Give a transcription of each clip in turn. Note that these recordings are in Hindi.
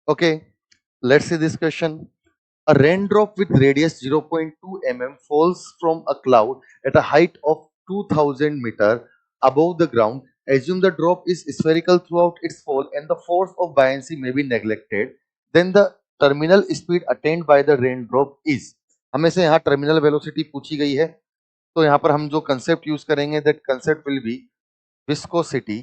Okay, let's see this question. A raindrop with radius 0.2 mm falls from a cloud at a height of 2000 meter above the ground. Assume the drop is spherical throughout its fall and the force of buoyancy may be neglected. Then the terminal speed attained by the raindrop is. हमें से यहाँ टर्मिनल वेलोसिटी पूछी गई है, तो यहाँ पर हम जो कंसेप्ट यूज करेंगे that concept will be viscosity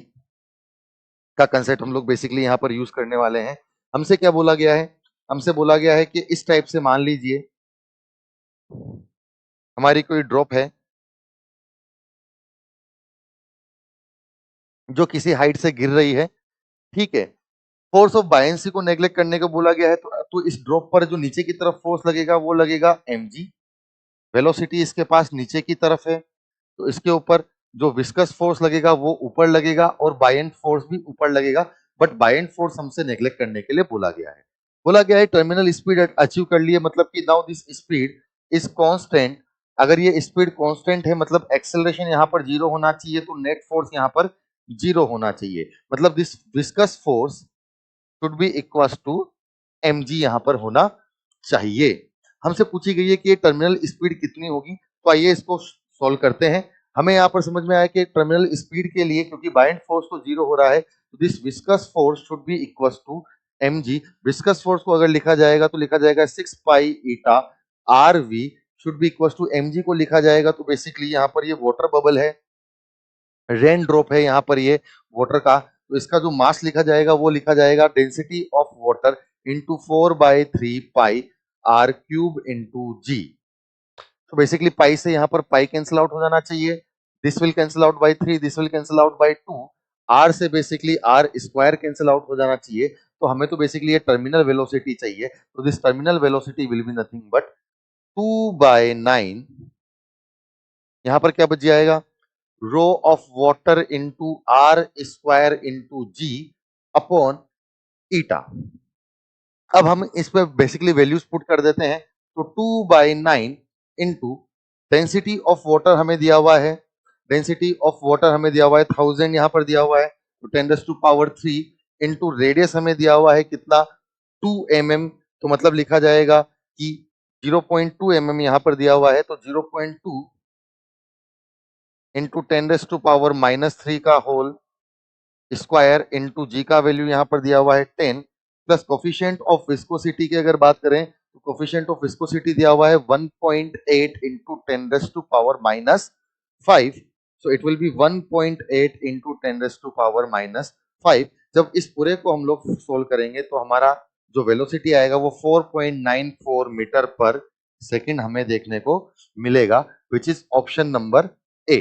का कंसेप्ट हम लोग बेसिकली यहाँ पर यूज करने वाले हैं। हमसे क्या बोला गया है? हमसे बोला गया है कि इस टाइप से मान लीजिए हमारी कोई ड्रॉप है जो किसी हाइट से गिर रही है, ठीक है। फोर्स ऑफ बायंसी को नेग्लेक्ट करने को बोला गया है, तो इस ड्रॉप पर जो नीचे की तरफ फोर्स लगेगा वो लगेगा mg। वेलोसिटी इसके पास नीचे की तरफ है, तो इसके ऊपर जो विस्कस फोर्स लगेगा वो ऊपर लगेगा और बायंट फोर्स भी ऊपर लगेगा। बट बायंट फोर्स हमसे नेग्लेक्ट करने के लिए बोला गया है। बोला गया है टर्मिनल स्पीड अचीव कर लिए, मतलब कि now this speed is constant. अगर ये स्पीड कांस्टेंट है मतलब एक्सेलरेशन यहाँ पर जीरो होना चाहिए, तो नेट फोर्स यहाँ पर जीरो होना चाहिए। मतलब this viscous force should be equal to mg यहाँ पर होना चाहिए। हमसे पूछी गई है कि ये टर्मिनल स्पीड कितनी होगी, तो आइए इसको सॉल्व करते हैं। हमें यहाँ पर समझ में आया कि टर्मिनल स्पीड के लिए क्योंकि बाइंड फोर्स तो जीरो हो रहा है, तो this viscous force should be equal to mg। Viscous force को अगर लिखा जाएगा तो लिखा जाएगा 6 pi eta R V should be equal to mg को लिखा जाएगा। तो बेसिकली यहाँ पर ये वाटर बबल है, रेन ड्रॉप है यहाँ पर ये वाटर का, तो इसका जो मास लिखा जाएगा वो लिखा जाएगा density of water into 4/3 pi R cube into G. तो बेसिकली पाई से यहाँ पर पाई कैंसिल आउट हो जाना चाहिए, this will cancel out by 3, this will cancel out by 2, R से basically R square cancel out हो जाना चाहिए। तो हमें तो बेसिकली ये टर्मिनल वेलोसिटी चाहिए, तो this terminal velocity will be nothing but 2/9। यहाँ पर क्या बच जाएगा? Rho of water into R square into G upon eta. अब हम इस पे बेसिकली वैल्यूज पुट कर देते हैं, तो 2/9 इंटू डेंसिटी ऑफ वाटर हमें दिया हुआ है, डेंसिटी ऑफ वाटर हमें दिया हुआ है 1000 यहाँ पर दिया हुआ है, तो 10⁻³ इंटू रेडियस हमें दिया हुआ है कितना 2 mm, तो मतलब लिखा जाएगा कि 0.2 mm यहाँ पर दिया हुआ है, तो 0.2 इंटू 10⁻³ का होल स्क्वायर इंटू जी का वैल्यू यहाँ पर दिया हुआ है 10 प्लस कोफिशिएंट ऑफ विस्कोसिटी की अगर बात करें तो कोफिशिएंट ऑफ विस्कोसिटी दिया हुआ है 1.8 into 10⁻⁵ so it will be 1.8 into 10⁻⁵। जब इस पूरे को हम लोग सोल्व करेंगे तो हमारा जो वेलोसिटी आएगा वो 4.94 मीटर पर सेकंड हमें देखने को मिलेगा, which is option number A.